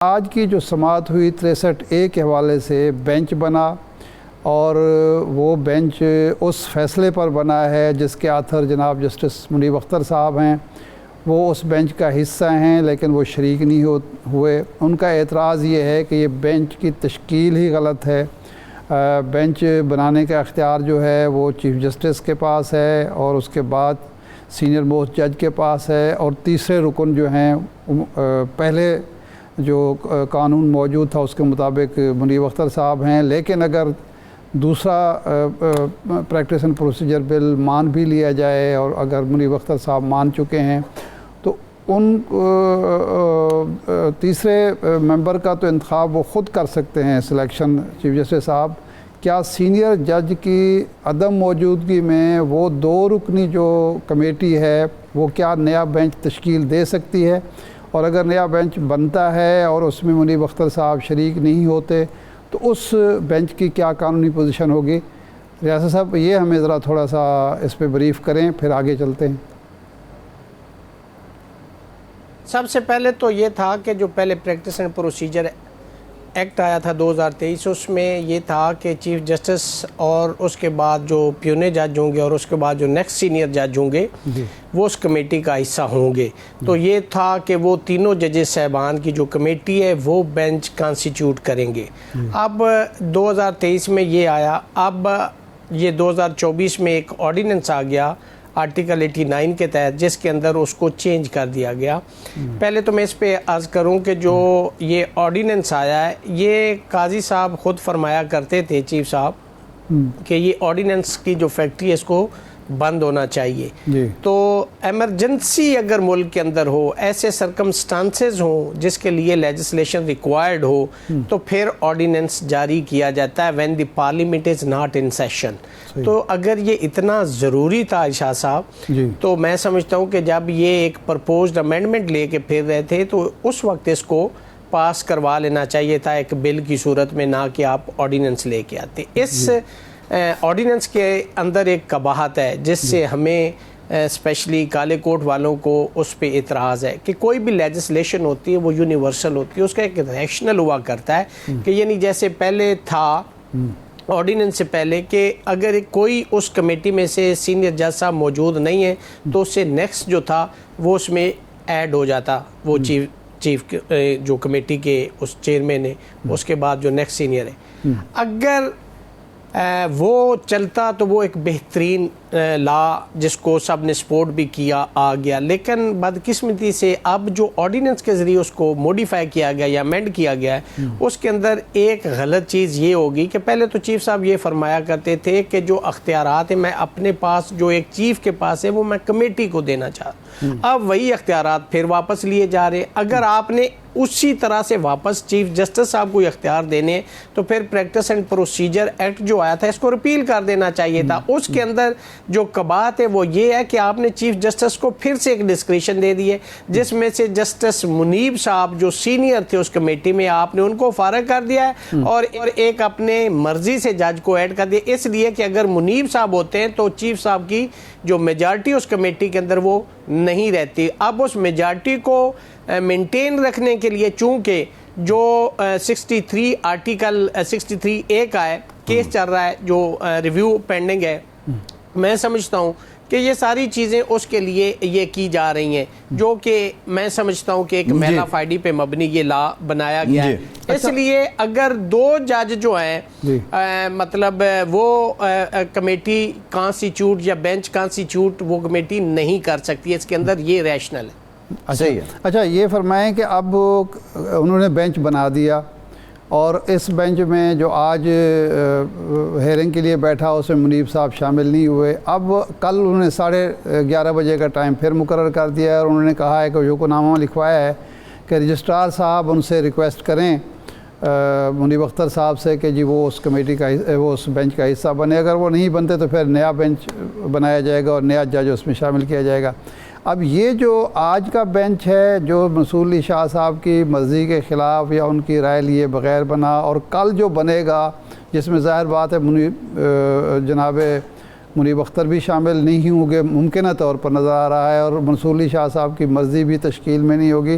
آج کی جو سماعت ہوئی 63A کے حوالے سے بینچ بنا اور وہ بینچ اس فیصلے پر بنا ہے جس کے آتھر جناب جسٹس منیب اختر صاحب ہیں۔ وہ اس بینچ کا حصہ ہیں لیکن وہ شریک نہیں ہوئے۔ ان کا اعتراض یہ ہے کہ یہ بینچ کی تشکیل ہی غلط ہے۔ بینچ بنانے کا اختیار جو ہے وہ چیف جسٹس کے پاس ہے اور اس کے بعد سینئر موسٹ جج کے پاس ہے، اور تیسرے رکن جو ہیں پہلے جو قانون موجود تھا اس کے مطابق منیب اختر صاحب ہیں۔ لیکن اگر دوسرا پریکٹس اینڈ پروسیجر بل مان بھی لیا جائے اور اگر منیب اختر صاحب مان چکے ہیں تو ان تیسرے ممبر کا تو انتخاب وہ خود کر سکتے ہیں سلیکشن چیف جسٹس صاحب۔ کیا سینئر جج کی عدم موجودگی میں وہ 2 رکنی جو کمیٹی ہے وہ کیا نیا بینچ تشکیل دے سکتی ہے؟ اور اگر نیا بینچ بنتا ہے اور اس میں منیب اختر صاحب شریک نہیں ہوتے تو اس بینچ کی کیا قانونی پوزیشن ہوگی؟ ریاست صاحب یہ ہمیں ذرا تھوڑا سا اس پہ بریف کریں، پھر آگے چلتے ہیں۔ سب سے پہلے تو یہ تھا کہ جو پہلے پریکٹس اینڈ پروسیجر ایکٹ آیا تھا 2023، اس میں یہ تھا کہ چیف جسٹس اور اس کے بعد جو پیونے جج ہوں گے اور اس کے بعد جو نیکسٹ سینئر جج ہوں گے وہ اس کمیٹی کا حصہ ہوں گے۔ تو یہ تھا کہ وہ تینوں ججز صاحبان کی جو کمیٹی ہے وہ بینچ کانسٹیٹیوٹ کریں گے۔ اب 2023 میں یہ آیا، اب یہ 2024 میں ایک آرڈیننس آ گیا آرٹیکل 89 کے تحت جس کے اندر اس کو چینج کر دیا گیا۔ پہلے تو میں اس پہ عرض کروں کہ جو یہ آرڈیننس آیا ہے یہ قاضی صاحب خود فرمایا کرتے تھے چیف صاحب کہ یہ آرڈیننس کی جو فیکٹری ہے اس کو بند ہونا چاہیے۔ تو ایمرجنسی اگر ملک کے اندر ہو، ایسے سرکمسٹانسز ہوں جس کے لیے لیجسلیشن ریکوائرڈ ہو تو پھر آرڈیننس جاری کیا جاتا ہے when the parliament is not in session۔ تو اگر یہ اتنا ضروری تھا عائشہ صاحب تو میں سمجھتا ہوں کہ جب یہ ایک پرپوزڈ امینڈمنٹ لے کے پھر رہے تھے تو اس وقت اس کو پاس کروا لینا چاہیے تھا ایک بل کی صورت میں، نہ کہ آپ آرڈیننس لے کے آتے۔ اس آرڈیننس کے اندر ایک قباحت ہے جس سے ہمیں اسپیشلی کالے کوٹ والوں کو اس پہ اعتراض ہے کہ کوئی بھی لیجسلیشن ہوتی ہے وہ یونیورسل ہوتی ہے، اس کا ایک ریشنل ہوا کرتا ہے کہ یعنی جیسے پہلے تھا آرڈیننس سے پہلے کہ اگر کوئی اس کمیٹی میں سے سینئر جج صاحب موجود نہیں ہے تو اس سے نیکسٹ جو تھا وہ اس میں ایڈ ہو جاتا، وہ چیف جو کمیٹی کے اس چیئرمین ہے اس کے بعد جو نیکسٹ سینئر ہے۔ اگر وہ چلتا تو وہ ایک بہترین لا جس کو سب نے سپورٹ بھی کیا آ گیا، لیکن بدقسمتی سے اب جو آرڈیننس کے ذریعے اس کو موڈیفائی کیا گیا یا امینڈ کیا گیا ہے اس کے اندر ایک غلط چیز یہ ہوگی کہ پہلے تو چیف صاحب یہ فرمایا کرتے تھے کہ جو اختیارات ہیں میں اپنے پاس جو ایک چیف کے پاس ہے وہ میں کمیٹی کو دینا چاہتا ہوں۔ اب وہی اختیارات پھر واپس لیے جا رہے۔ اگر آپ نے اسی طرح سے واپس چیف جسٹس صاحب کو اختیار دینے تو پھر پریکٹس اینڈ پروسیجر ایکٹ جو آیا تھا اس کو ریپیل کر دینا چاہیے تھا۔ اس کے اندر جو قباحت ہے وہ یہ ہے کہ آپ نے چیف جسٹس کو پھر سے ایک ڈسکریشن دے دی ہے جس میں سے جسٹس منیب صاحب جو سینئر تھے اس کمیٹی میں آپ نے ان کو فارغ کر دیا ہے اور ایک اپنے مرضی سے جج کو ایڈ کر دیا، اس لیے کہ اگر منیب صاحب ہوتے ہیں تو چیف صاحب کی جو میجارٹی اس کمیٹی کے اندر وہ نہیں رہتی۔ اب اس میجارٹی کو مینٹین رکھنے کے لیے چونکہ جو 63 آرٹیکل 63A کا ہے کیس چل رہا ہے جو ریویو پینڈنگ ہے، میں سمجھتا ہوں کہ یہ ساری چیزیں اس کے لیے یہ کی جا رہی ہیں جو کہ میں سمجھتا ہوں کہ ایک میلا فائڈی پہ مبنی یہ لا بنایا گیا ہے۔ اس لیے اگر 2 جج جو ہیں مطلب وہ کمیٹی کانسٹیچیوٹ یا بینچ کانسٹیچیوٹ وہ کمیٹی نہیں کر سکتی، اس کے اندر یہ ریشنل ہے۔ اچھا یہ فرمائیں کہ اب انہوں نے بینچ بنا دیا اور اس بینچ میں جو آج ہیئرنگ کے لیے بیٹھا اس میں منیب صاحب شامل نہیں ہوئے۔ اب کل انہوں نے 11:30 بجے کا ٹائم پھر مقرر کر دیا ہے اور انہوں نے کہا ہے کہ جو نامہ لکھوایا ہے کہ رجسٹرار صاحب ان سے ریکویسٹ کریں منیب اختر صاحب سے کہ جی وہ اس کمیٹی کا وہ اس بینچ کا حصہ بنے۔ اگر وہ نہیں بنتے تو پھر نیا بینچ بنایا جائے گا اور نیا جج اس میں شامل کیا جائے گا۔ اب یہ جو آج کا بینچ ہے جو منصور علی شاہ صاحب کی مرضی کے خلاف یا ان کی رائے لیے بغیر بنا، اور کل جو بنے گا جس میں ظاہر بات ہے جناب منیب اختر بھی شامل نہیں ہوں گے ممکنہ طور پر نظر آ رہا ہے، اور منصور علی شاہ صاحب کی مرضی بھی تشکیل میں نہیں ہوگی،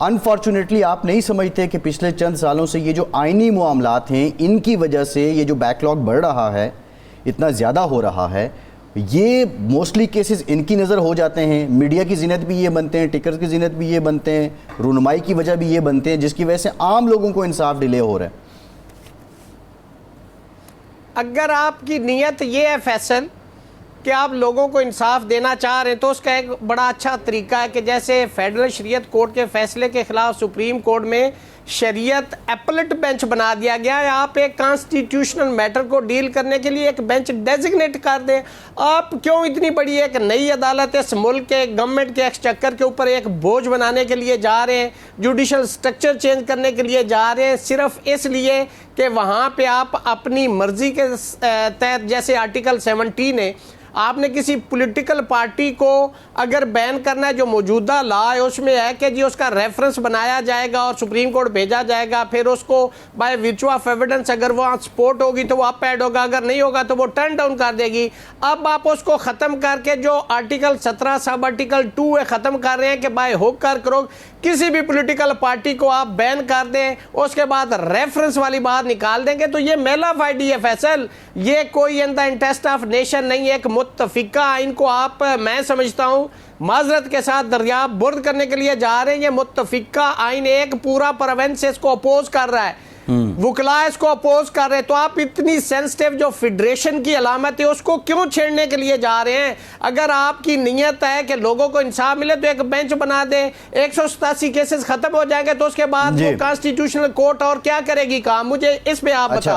انفارچونیٹلی آپ نہیں سمجھتے کہ پچھلے چند سالوں سے یہ جو آئینی معاملات ہیں ان کی وجہ سے یہ جو بیک لاگ بڑھ رہا ہے، اتنا زیادہ ہو رہا ہے، یہ موسٹلی کیسز ان کی نظر ہو جاتے ہیں، میڈیا کی زینت بھی یہ بنتے ہیں، ٹکرز کی زینت بھی یہ بنتے ہیں، رونمائی کی وجہ بھی یہ بنتے ہیں، جس کی وجہ سے عام لوگوں کو انصاف ڈیلے ہو رہا ہے؟ اگر آپ کی نیت یہ ہے فیصل کہ آپ لوگوں کو انصاف دینا چاہ رہے ہیں تو اس کا ایک بڑا اچھا طریقہ ہے کہ جیسے فیڈرل شریعت کورٹ کے فیصلے کے خلاف سپریم کورٹ میں شریعت ایپلٹ بینچ بنا دیا گیا ہے، آپ ایک کانسٹیٹیوشنل میٹر کو ڈیل کرنے کے لیے ایک بینچ ڈیزگنیٹ کر دیں۔ آپ کیوں اتنی بڑی ایک نئی عدالت اس ملک کے گورنمنٹ کے ایکسچیکر کے اوپر ایک بوجھ بنانے کے لیے جا رہے ہیں، جوڈیشل سٹرکچر چینج کرنے کے لیے جا رہے ہیں، صرف اس لیے کہ وہاں پہ آپ اپنی مرضی کے تحت، جیسے آرٹیکل 17 ہے، آپ نے کسی پولیٹیکل پارٹی کو اگر بین کرنا ہے، جو موجودہ لا ہے اس میں ہے کہ جی اس کا ریفرنس بنایا جائے گا اور سپریم کورٹ بھیجا جائے گا، پھر اس کو بائی ویرچو آف ایویڈنس اگر وہ سپورٹ ہوگی تو وہ اپ ایڈ ہوگا، اگر نہیں ہوگا تو وہ ٹرن ڈاؤن کر دے گی۔ اب آپ اس کو ختم کر کے جو آرٹیکل 17 سب آرٹیکل 2 ہے ختم کر رہے ہیں کہ بائی ہک کر کرو کسی بھی پولیٹیکل پارٹی کو آپ بین کر دیں، اس کے بعد ریفرنس والی بات نکال دیں گے، تو یہ میلا فائڈی ہے فیصل، یہ کوئی ان دا انٹرسٹ آف نیشن نہیں ہے۔ ایک متفقہ آئین کو آپ، میں سمجھتا ہوں معذرت کے ساتھ، دریافت برد کرنے کے لیے جا رہے ہیں۔ یہ متفقہ آئین ایک پورا پروونس اس کو اپوز کر رہا ہے، وکلاء اس کو اپوز کر رہے ہیں، تو آپ اتنی سینسٹیو جو فیڈریشن کی علامت ہے اس کو کیوں چھیڑنے کے لیے جا رہے ہیں؟ اگر آپ کی نیت ہے کہ لوگوں کو انصاف ملے تو ایک بینچ بنا دیں، 187 کیسز ختم ہو جائیں گے تو اس کے بعد وہ کانسٹیٹیوشنل کورٹ اور کیا کرے گی کام؟ مجھے اس پہ آپ بتا